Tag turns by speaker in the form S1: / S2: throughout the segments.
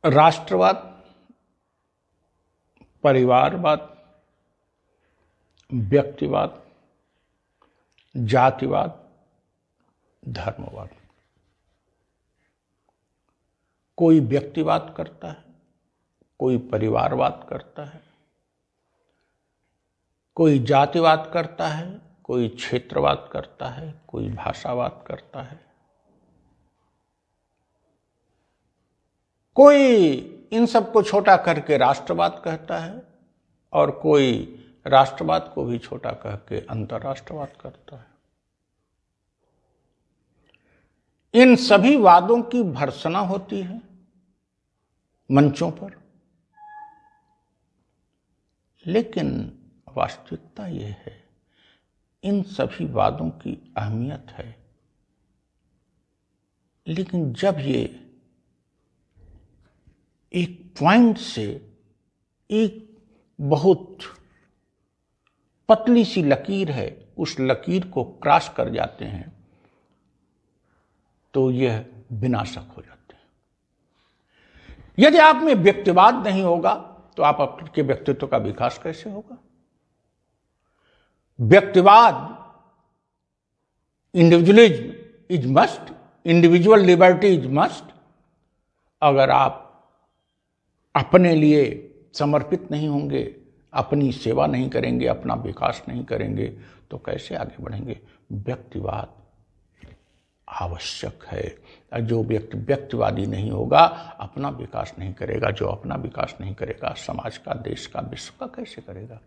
S1: राष्ट्रवाद, परिवारवाद, व्यक्तिवाद, जातिवाद, धर्मवाद। कोई व्यक्तिवाद करता है, कोई परिवारवाद करता है, कोई जातिवाद करता है, कोई क्षेत्रवाद करता है, कोई भाषावाद करता है, कोई इन सबको छोटा करके राष्ट्रवाद कहता है और कोई राष्ट्रवाद को भी छोटा करके अंतर्राष्ट्रवाद करता है। इन सभी वादों की भर्त्सना होती है मंचों पर, लेकिन वास्तविकता यह है इन सभी वादों की अहमियत है, लेकिन जब ये एक पॉइंट से एक बहुत पतली सी लकीर है, उस लकीर को क्रॉस कर जाते हैं तो यह विनाशक हो जाते हैं। यदि आप में व्यक्तिवाद नहीं होगा तो आप आपके व्यक्तित्व का विकास कैसे होगा? व्यक्तिवाद, individualism is must, individual liberty is must. अगर आप अपने लिए समर्पित नहीं होंगे, अपनी सेवा नहीं करेंगे, अपना विकास नहीं करेंगे तो कैसे आगे बढ़ेंगे? व्यक्तिवाद आवश्यक है। जो व्यक्ति व्यक्तिवादी नहीं होगा, अपना विकास नहीं करेगा। जो अपना विकास नहीं करेगा, समाज का, देश का, विश्व का कैसे करेगा?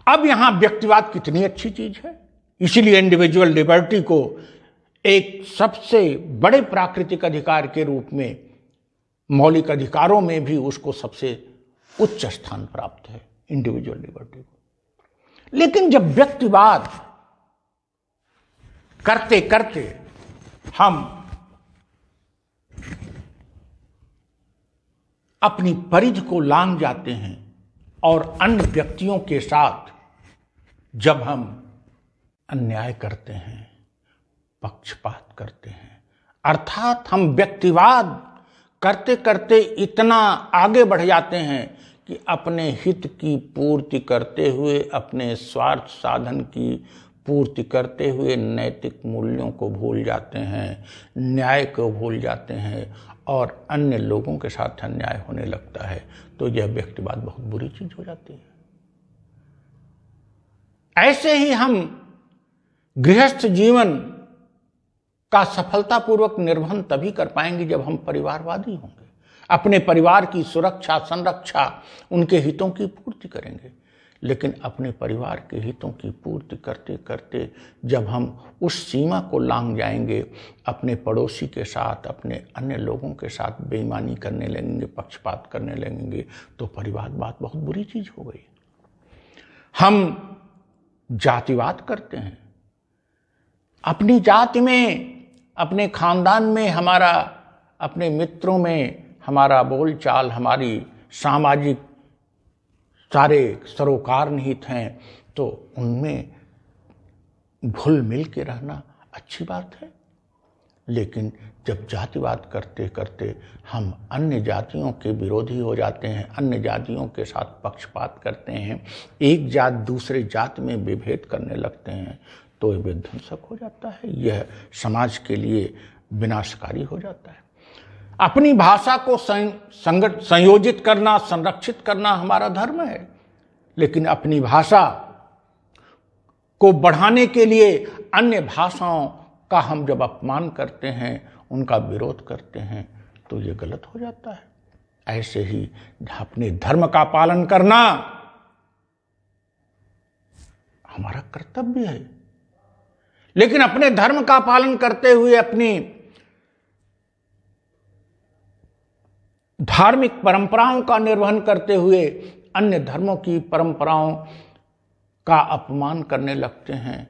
S1: अब यहां व्यक्तिवाद कितनी अच्छी चीज है, इसीलिए इंडिविजुअल लिबर्टी को एक सबसे बड़े प्राकृतिक अधिकार के रूप में, मौलिक अधिकारों में भी उसको सबसे उच्च स्थान प्राप्त है, इंडिविजुअल लिबर्टी को। लेकिन जब व्यक्तिवाद करते करते हम अपनी परिधि को लांघ जाते हैं और अन्य व्यक्तियों के साथ जब हम अन्याय करते हैं, पक्षपात करते हैं, अर्थात हम व्यक्तिवाद करते करते इतना आगे बढ़ जाते हैं कि अपने हित की पूर्ति करते हुए, अपने स्वार्थ साधन की पूर्ति करते हुए नैतिक मूल्यों को भूल जाते हैं, न्याय को भूल जाते हैं और अन्य लोगों के साथ अन्याय होने लगता है, तो यह व्यक्तिवाद बहुत बुरी चीज हो जाती है। ऐसे ही हम गृहस्थ जीवन का सफलतापूर्वक निर्वहन तभी कर पाएंगे जब हम परिवारवादी होंगे, अपने परिवार की सुरक्षा, संरक्षा, उनके हितों की पूर्ति करेंगे। लेकिन अपने परिवार के हितों की पूर्ति करते करते जब हम उस सीमा को लांघ जाएंगे, अपने पड़ोसी के साथ, अपने अन्य लोगों के साथ बेईमानी करने लगेंगे, पक्षपात करने लगेंगे, तो परिवारवाद बहुत बुरी चीज हो गई। हम जातिवाद करते हैं, अपनी जाति में, अपने खानदान में हमारा, अपने मित्रों में हमारा बोलचाल, हमारी सामाजिक सारे सरोकार निहित हैं, तो उनमें घुल मिल के रहना अच्छी बात है। लेकिन जब जातिवाद करते करते हम अन्य जातियों के विरोधी हो जाते हैं, अन्य जातियों के साथ पक्षपात करते हैं, एक जात दूसरे जात में विभेद करने लगते हैं, तो यह विध्वंसक हो जाता है, यह समाज के लिए विनाशकारी हो जाता है। अपनी भाषा को संयोजित करना, संरक्षित करना हमारा धर्म है, लेकिन अपनी भाषा को बढ़ाने के लिए अन्य भाषाओं का हम जब अपमान करते हैं, उनका विरोध करते हैं, तो ये गलत हो जाता है। ऐसे ही अपने धर्म का पालन करना हमारा कर्तव्य है, लेकिन अपने धर्म का पालन करते हुए, अपनी धार्मिक परंपराओं का निर्वहन करते हुए अन्य धर्मों की परंपराओं का अपमान करने लगते हैं,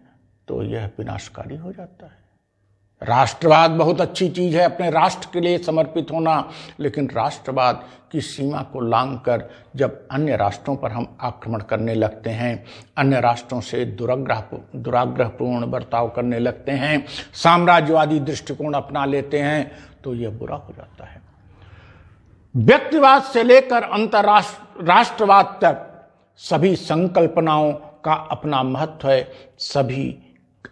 S1: तो यह विनाशकारी हो जाता है। राष्ट्रवाद बहुत अच्छी चीज है, अपने राष्ट्र के लिए समर्पित होना, लेकिन राष्ट्रवाद की सीमा को लांघकर जब अन्य राष्ट्रों पर हम आक्रमण करने लगते हैं, अन्य राष्ट्रों से दुराग्रहपूर्ण बर्ताव करने लगते हैं, साम्राज्यवादी दृष्टिकोण अपना लेते हैं, तो यह बुरा हो जाता है। व्यक्तिवाद से लेकर राष्ट्रवाद तक सभी संकल्पनाओं का अपना महत्व है, सभी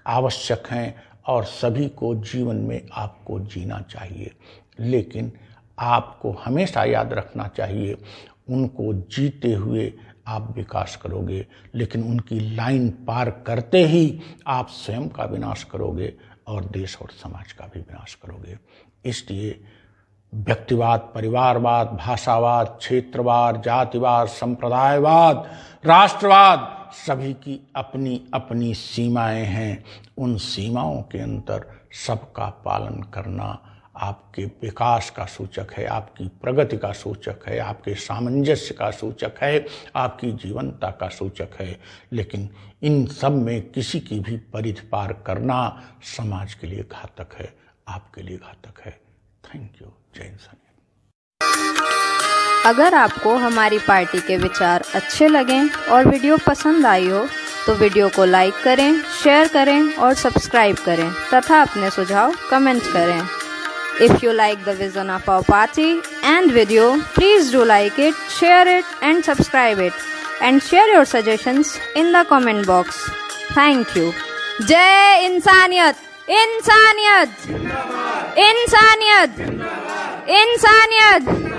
S1: आवश्यक हैं और सभी को जीवन में आपको जीना चाहिए। लेकिन आपको हमेशा याद रखना चाहिए, उनको जीते हुए आप विकास करोगे, लेकिन उनकी लाइन पार करते ही आप स्वयं का विनाश करोगे और देश और समाज का भी विनाश करोगे। इसलिए व्यक्तिवाद, परिवारवाद, भाषावाद, क्षेत्रवाद, जातिवाद, संप्रदायवाद, राष्ट्रवाद, सभी की अपनी अपनी सीमाएं हैं। उन सीमाओं के अंदर सबका पालन करना आपके विकास का सूचक है, आपकी प्रगति का सूचक है, आपके सामंजस्य का सूचक है, आपकी जीवंतता का सूचक है। लेकिन इन सब में किसी की भी परिधि पार करना समाज के लिए घातक है, आपके लिए घातक है। Thank you. जय हिंद।
S2: अगर आपको हमारी पार्टी के विचार अच्छे लगें और वीडियो पसंद आई हो तो वीडियो को लाइक करें, शेयर करें और सब्सक्राइब करें तथा अपने सुझाव कमेंट करें। If you like the vision of our party and video, please do like it, share it and subscribe it and share your suggestions in the comment box. Thank you. जय इंसानियत, इंसानियत, इंसानियत, इंसानियत।